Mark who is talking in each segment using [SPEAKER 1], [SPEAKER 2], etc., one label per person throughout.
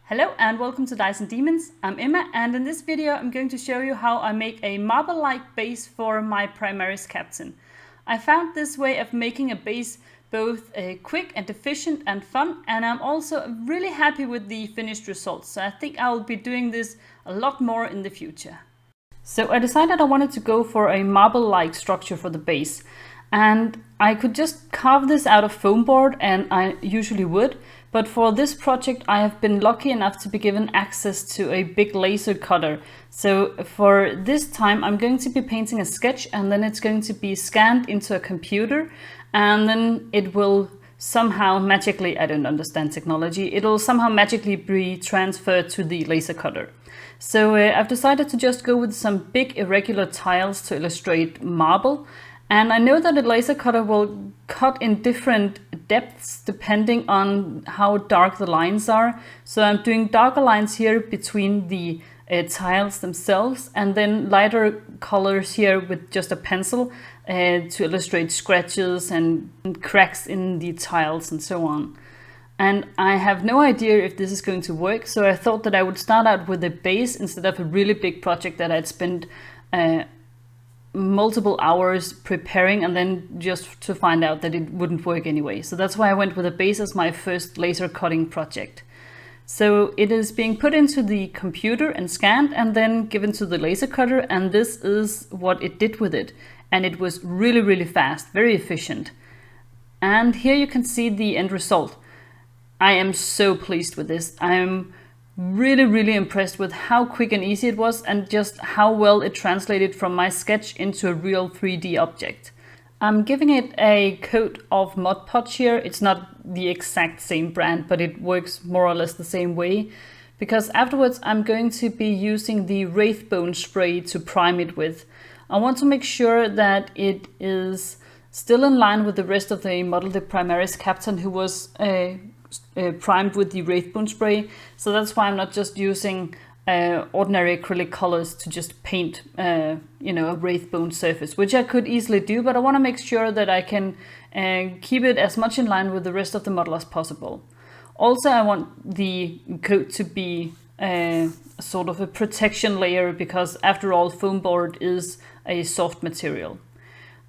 [SPEAKER 1] Hello and welcome to Dice and Demons. I'm Emma, and in this video I'm going to show you how I make a marble-like base for my Primaris captain. I found this way of making a base both quick and efficient and fun, and I'm also really happy with the finished results. So I think I'll be doing this a lot more in the future. So I decided I wanted to go for a marble-like structure for the base. And I could just carve this out of foam board, and I usually would, but for this project I have been lucky enough to be given access to a big laser cutter. So for this time I'm going to be painting a sketch, and then it's going to be scanned into a computer, and then it will somehow magically, I don't understand technology, it'll somehow magically be transferred to the laser cutter. So I've decided to just go with some big irregular tiles to illustrate marble. And I know that a laser cutter will cut in different depths depending on how dark the lines are. So I'm doing darker lines here between the tiles themselves, and then lighter colors here with just a pencil to illustrate scratches and cracks in the tiles and so on. And I have no idea if this is going to work, so I thought that I would start out with a base instead of a really big project that I'd spent multiple hours preparing, and then just to find out that it wouldn't work anyway. So that's why I went with a base as my first laser cutting project. So it is being put into the computer and scanned and then given to the laser cutter, and this is what it did with it. And it was really fast, very efficient. And here you can see the end result. I am so pleased with this. I'm really impressed with how quick and easy it was, and just how well it translated from my sketch into a real 3D object. I'm giving it a coat of Mod Podge here. It's not the exact same brand, but it works more or less the same way, because afterwards I'm going to be using the Wraithbone spray to prime it with. I want to make sure that it is still in line with the rest of the model, the Primaris captain, who was primed with the Wraithbone spray. So that's why I'm not just using ordinary acrylic colors to just paint a Wraithbone surface, which I could easily do, but I want to make sure that I can keep it as much in line with the rest of the model as possible. Also, I want the coat to be sort of a protection layer, because after all, foam board is a soft material.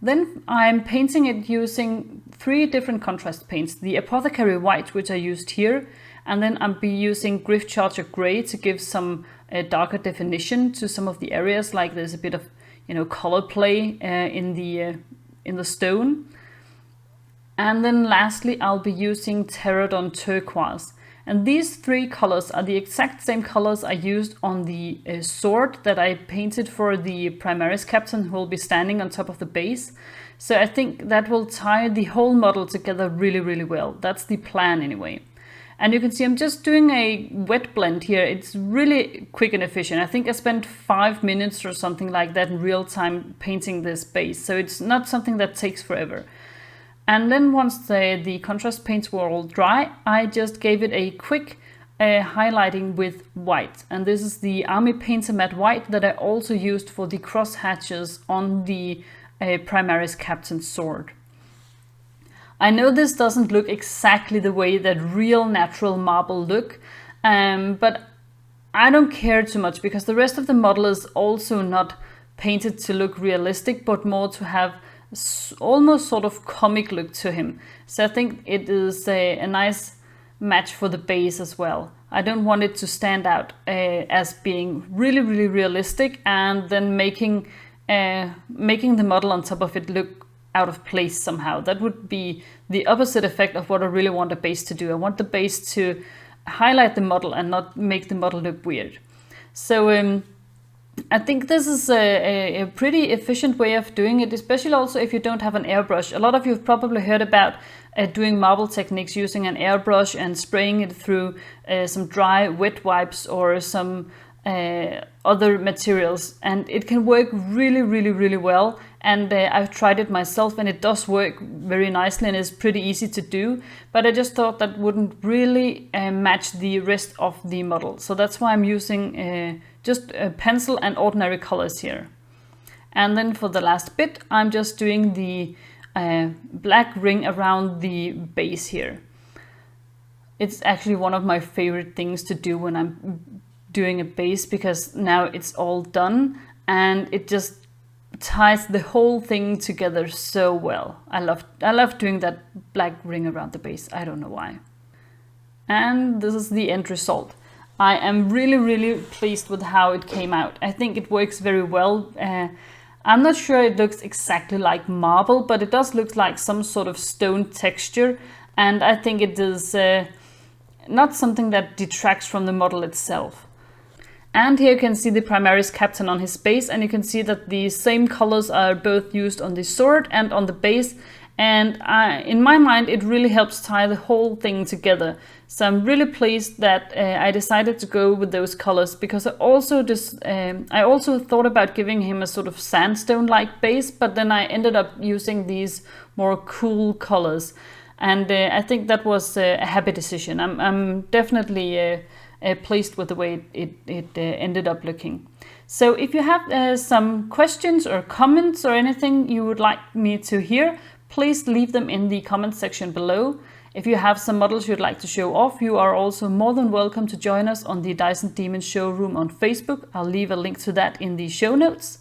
[SPEAKER 1] Then I'm painting it using 3 different contrast paints. The Apothecary White, which I used here, and then I'll be using Griff Charger Grey to give some darker definition to some of the areas, like there's a bit of color play in the stone. And then lastly I'll be using Pterodon Turquoise. And these 3 colors are the exact same colors I used on the sword that I painted for the Primaris captain, who will be standing on top of the base. So I think that will tie the whole model together really well. That's the plan anyway. And you can see I'm just doing a wet blend here. It's really quick and efficient. I think I spent 5 minutes or something like that in real time painting this base. So it's not something that takes forever. And then once the contrast paints were all dry, I just gave it a quick highlighting with white. And this is the Army Painter Matte White that I also used for the cross hatches on the Primaris captain's sword. I know this doesn't look exactly the way that real natural marble look, but I don't care too much, because the rest of the model is also not painted to look realistic, but more to have almost sort of comic look to him. So I think it is a nice match for the base as well. I don't want it to stand out as being really realistic, and then making the model on top of it look out of place somehow. That would be the opposite effect of what I really want a base to do. I want the base to highlight the model and not make the model look weird. So I think this is a pretty efficient way of doing it, especially also if you don't have an airbrush. A lot of you have probably heard about doing marble techniques using an airbrush and spraying it through some dry wet wipes or some other materials, and it can work really well. And I've tried it myself, and it does work very nicely and is pretty easy to do, but I just thought that wouldn't really match the rest of the model. So that's why I'm using just a pencil and ordinary colors here. And then for the last bit, I'm just doing the black ring around the base here. It's actually one of my favorite things to do when I'm doing a base, because now it's all done and it just ties the whole thing together so well. I love doing that black ring around the base. I don't know why. And this is the end result. I am really pleased with how it came out. I think it works very well. I'm not sure it looks exactly like marble, but it does look like some sort of stone texture, and I think it is not something that detracts from the model itself. And here you can see the Primaris captain on his base, and you can see that the same colors are both used on the sword and on the base. And in my mind, it really helps tie the whole thing together. So I'm really pleased that I decided to go with those colors, because I also thought about giving him a sort of sandstone-like base, but then I ended up using these more cool colors. And I think that was a happy decision. I'm definitely pleased with the way it ended up looking. So if you have some questions or comments or anything you would like me to hear, please leave them in the comment section below. If you have some models you'd like to show off, you are also more than welcome to join us on the Dyson Demon showroom on Facebook. I'll leave a link to that in the show notes.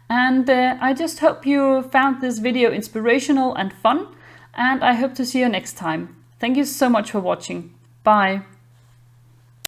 [SPEAKER 1] And I just hope you found this video inspirational and fun, and I hope to see you next time. Thank you so much for watching. Bye.